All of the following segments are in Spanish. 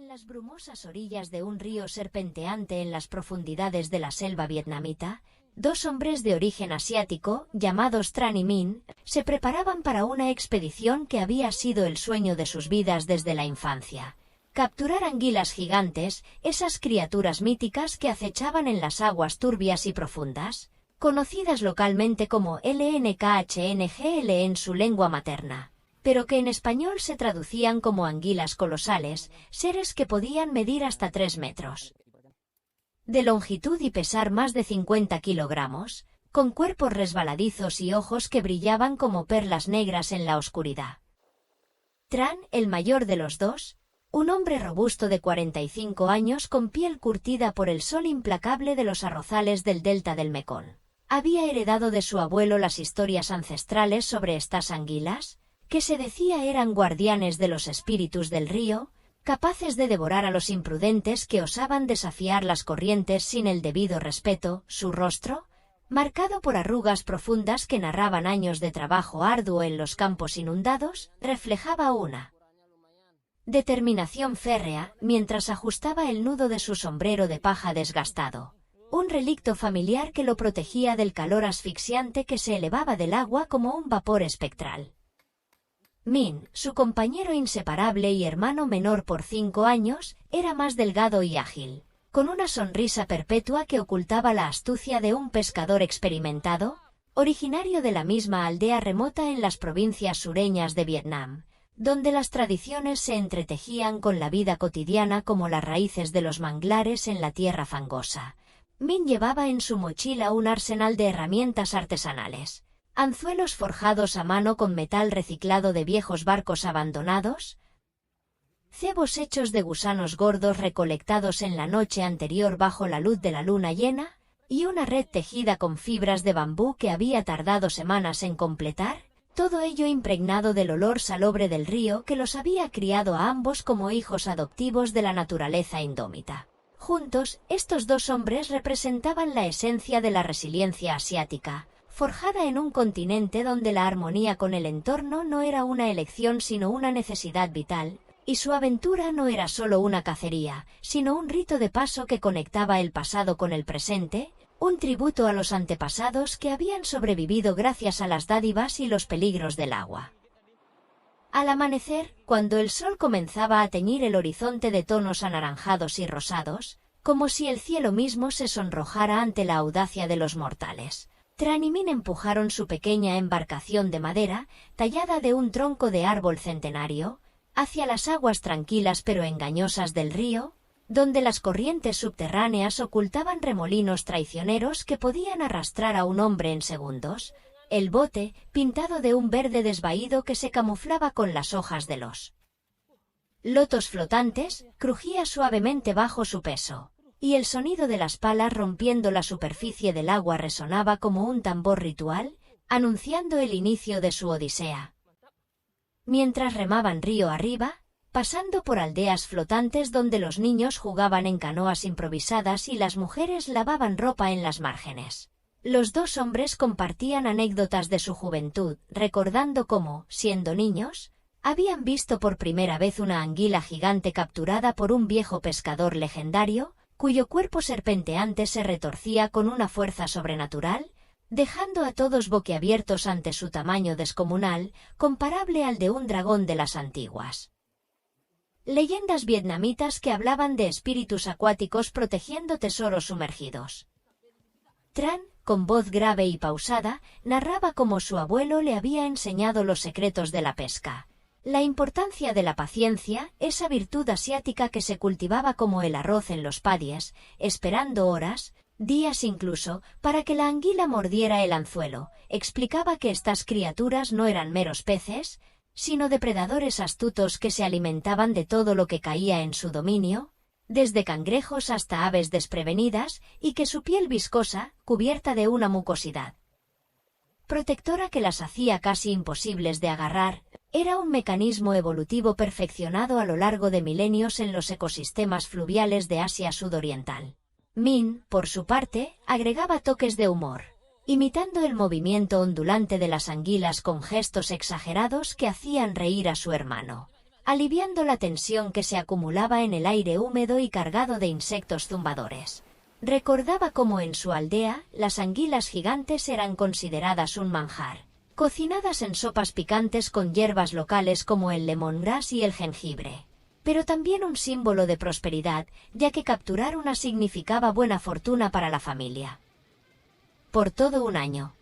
En las brumosas orillas de un río serpenteante en las profundidades de la selva vietnamita, dos hombres de origen asiático, llamados Tran y Minh, se preparaban para una expedición que había sido el sueño de sus vidas desde la infancia. Capturar anguilas gigantes, esas criaturas míticas que acechaban en las aguas turbias y profundas, conocidas localmente como LNKHNGL en su lengua materna, pero que en español se traducían como anguilas colosales, seres que podían medir hasta 3 metros de longitud y pesar más de 50 kilogramos, con cuerpos resbaladizos y ojos que brillaban como perlas negras en la oscuridad. Tran, el mayor de los dos, un hombre robusto de 45 años con piel curtida por el sol implacable de los arrozales del delta del Mekong, había heredado de su abuelo las historias ancestrales sobre estas anguilas, que se decía eran guardianes de los espíritus del río, capaces de devorar a los imprudentes que osaban desafiar las corrientes sin el debido respeto. Su rostro, marcado por arrugas profundas que narraban años de trabajo arduo en los campos inundados, reflejaba una determinación férrea mientras ajustaba el nudo de su sombrero de paja desgastado, un relicto familiar que lo protegía del calor asfixiante que se elevaba del agua como un vapor espectral. Minh, su compañero inseparable y hermano menor por 5 años, era más delgado y ágil, con una sonrisa perpetua que ocultaba la astucia de un pescador experimentado, originario de la misma aldea remota en las provincias sureñas de Vietnam, donde las tradiciones se entretejían con la vida cotidiana como las raíces de los manglares en la tierra fangosa. Minh llevaba en su mochila un arsenal de herramientas artesanales, anzuelos forjados a mano con metal reciclado de viejos barcos abandonados, cebos hechos de gusanos gordos recolectados en la noche anterior bajo la luz de la luna llena, y una red tejida con fibras de bambú que había tardado semanas en completar, todo ello impregnado del olor salobre del río que los había criado a ambos como hijos adoptivos de la naturaleza indómita. Juntos, estos dos hombres representaban la esencia de la resiliencia asiática, forjada en un continente donde la armonía con el entorno no era una elección sino una necesidad vital, y su aventura no era solo una cacería, sino un rito de paso que conectaba el pasado con el presente, un tributo a los antepasados que habían sobrevivido gracias a las dádivas y los peligros del agua. Al amanecer, cuando el sol comenzaba a teñir el horizonte de tonos anaranjados y rosados, como si el cielo mismo se sonrojara ante la audacia de los mortales, Tran y Minh empujaron su pequeña embarcación de madera, tallada de un tronco de árbol centenario, hacia las aguas tranquilas pero engañosas del río, donde las corrientes subterráneas ocultaban remolinos traicioneros que podían arrastrar a un hombre en segundos. El bote, pintado de un verde desvaído que se camuflaba con las hojas de los lotos flotantes, crujía suavemente bajo su peso, y el sonido de las palas rompiendo la superficie del agua resonaba como un tambor ritual, anunciando el inicio de su odisea. Mientras remaban río arriba, pasando por aldeas flotantes donde los niños jugaban en canoas improvisadas y las mujeres lavaban ropa en las márgenes, los dos hombres compartían anécdotas de su juventud, recordando cómo, siendo niños, habían visto por primera vez una anguila gigante capturada por un viejo pescador legendario, cuyo cuerpo serpenteante se retorcía con una fuerza sobrenatural, dejando a todos boquiabiertos ante su tamaño descomunal, comparable al de un dragón de las antiguas leyendas vietnamitas que hablaban de espíritus acuáticos protegiendo tesoros sumergidos. Tran, con voz grave y pausada, narraba cómo su abuelo le había enseñado los secretos de la pesca, la importancia de la paciencia, esa virtud asiática que se cultivaba como el arroz en los padies, esperando horas, días incluso, para que la anguila mordiera el anzuelo. Explicaba que estas criaturas no eran meros peces, sino depredadores astutos que se alimentaban de todo lo que caía en su dominio, desde cangrejos hasta aves desprevenidas, y que su piel viscosa, cubierta de una mucosidad protectora que las hacía casi imposibles de agarrar, era un mecanismo evolutivo perfeccionado a lo largo de milenios en los ecosistemas fluviales de Asia sudoriental. Minh, por su parte, agregaba toques de humor, imitando el movimiento ondulante de las anguilas con gestos exagerados que hacían reír a su hermano. aliviando la tensión que se acumulaba en el aire húmedo y cargado de insectos zumbadores. Recordaba cómo en su aldea las anguilas gigantes eran consideradas un manjar, cocinadas en sopas picantes con hierbas locales como el lemongrass y el jengibre, pero también un símbolo de prosperidad, ya que capturar una significaba buena fortuna para la familia. Por todo un año.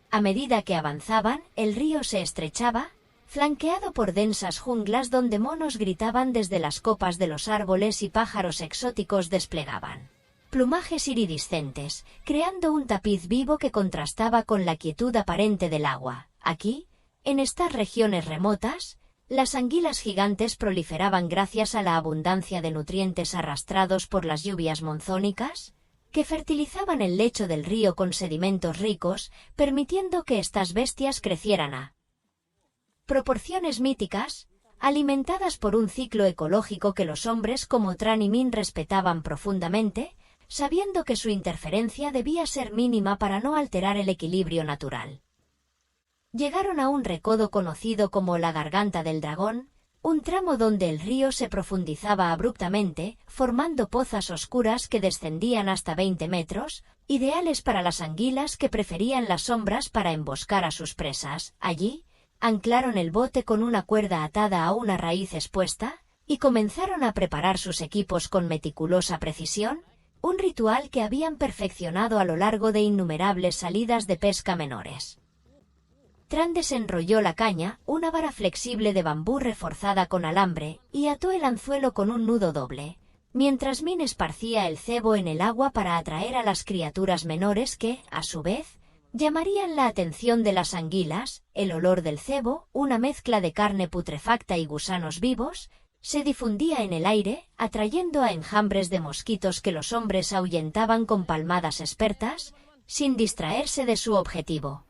A medida que avanzaban, el río se estrechaba, flanqueado por densas junglas donde monos gritaban desde las copas de los árboles y pájaros exóticos desplegaban plumajes iridiscentes, creando un tapiz vivo que contrastaba con la quietud aparente del agua. Aquí, en estas regiones remotas, las anguilas gigantes proliferaban gracias a la abundancia de nutrientes arrastrados por las lluvias monzónicas, que fertilizaban el lecho del río con sedimentos ricos, permitiendo que estas bestias crecieran a proporciones míticas, alimentadas por un ciclo ecológico que los hombres como Tran y Min respetaban profundamente, sabiendo que su interferencia debía ser mínima para no alterar el equilibrio natural. Llegaron a un recodo conocido como la Garganta del Dragón, un tramo donde el río se profundizaba abruptamente, formando pozas oscuras que descendían hasta 20 metros, ideales para las anguilas que preferían las sombras para emboscar a sus presas. Allí, anclaron el bote con una cuerda atada a una raíz expuesta, y comenzaron a preparar sus equipos con meticulosa precisión, un ritual que habían perfeccionado a lo largo de innumerables salidas de pesca menores. Tran desenrolló la caña, una vara flexible de bambú reforzada con alambre, y ató el anzuelo con un nudo doble, mientras Min esparcía el cebo en el agua para atraer a las criaturas menores que, a su vez, llamarían la atención de las anguilas. El olor del cebo, una mezcla de carne putrefacta y gusanos vivos, se difundía en el aire, atrayendo a enjambres de mosquitos que los hombres ahuyentaban con palmadas expertas, sin distraerse de su objetivo.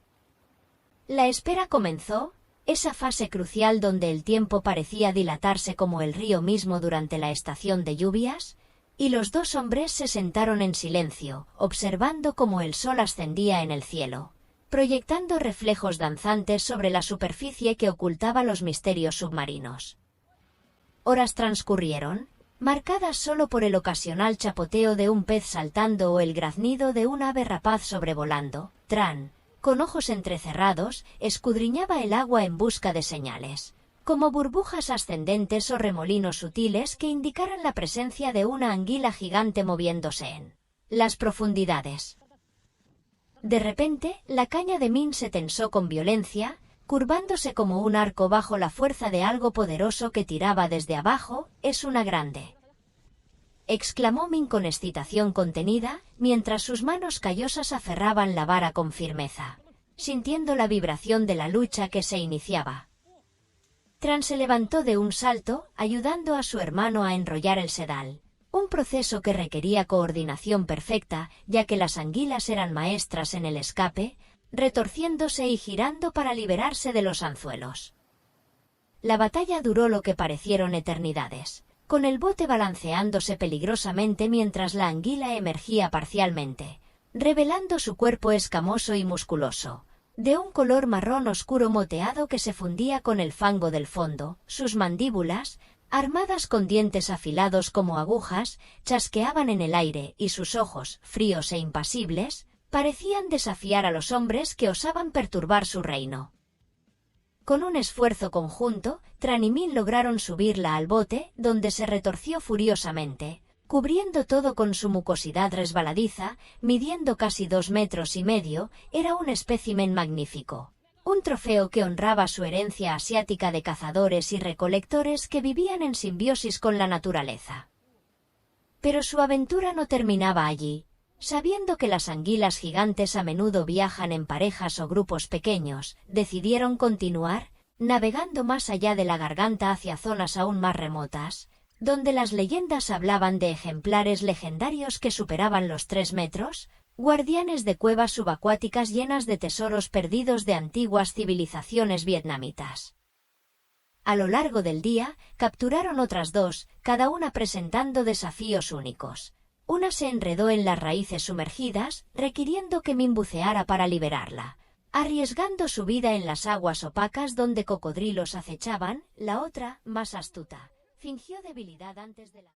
La espera comenzó, esa fase crucial donde el tiempo parecía dilatarse como el río mismo durante la estación de lluvias, y los dos hombres se sentaron en silencio, observando cómo el sol ascendía en el cielo, proyectando reflejos danzantes sobre la superficie que ocultaba los misterios submarinos. Horas transcurrieron, marcadas solo por el ocasional chapoteo de un pez saltando o el graznido de un ave rapaz sobrevolando. Tran, con ojos entrecerrados, escudriñaba el agua en busca de señales, como burbujas ascendentes o remolinos sutiles que indicaran la presencia de una anguila gigante moviéndose en las profundidades. De repente, la caña de Min se tensó con violencia, curvándose como un arco bajo la fuerza de algo poderoso que tiraba desde abajo. «Es una grande», exclamó Min con excitación contenida, mientras sus manos callosas aferraban la vara con firmeza, sintiendo la vibración de la lucha que se iniciaba. Tran se levantó de un salto, ayudando a su hermano a enrollar el sedal, un proceso que requería coordinación perfecta, ya que las anguilas eran maestras en el escape, retorciéndose y girando para liberarse de los anzuelos. La batalla duró lo que parecieron eternidades, con el bote balanceándose peligrosamente mientras la anguila emergía parcialmente, revelando su cuerpo escamoso y musculoso, de un color marrón oscuro moteado que se fundía con el fango del fondo. Sus mandíbulas, armadas con dientes afilados como agujas, chasqueaban en el aire y sus ojos, fríos e impasibles, parecían desafiar a los hombres que osaban perturbar su reino. Con un esfuerzo conjunto, Tran y Min lograron subirla al bote, donde se retorció furiosamente, cubriendo todo con su mucosidad resbaladiza, midiendo casi 2,5 metros. Era un espécimen magnífico, un trofeo que honraba su herencia asiática de cazadores y recolectores que vivían en simbiosis con la naturaleza. Pero su aventura no terminaba allí. Sabiendo que las anguilas gigantes a menudo viajan en parejas o grupos pequeños, decidieron continuar, navegando más allá de la garganta hacia zonas aún más remotas, donde las leyendas hablaban de ejemplares legendarios que superaban los 3 metros, guardianes de cuevas subacuáticas llenas de tesoros perdidos de antiguas civilizaciones vietnamitas. A lo largo del día, capturaron otras 2, cada una presentando desafíos únicos. Una se enredó en las raíces sumergidas, requiriendo que Min buceara para liberarla. arriesgando su vida en las aguas opacas donde cocodrilos acechaban. La otra, más astuta, fingió debilidad antes de la...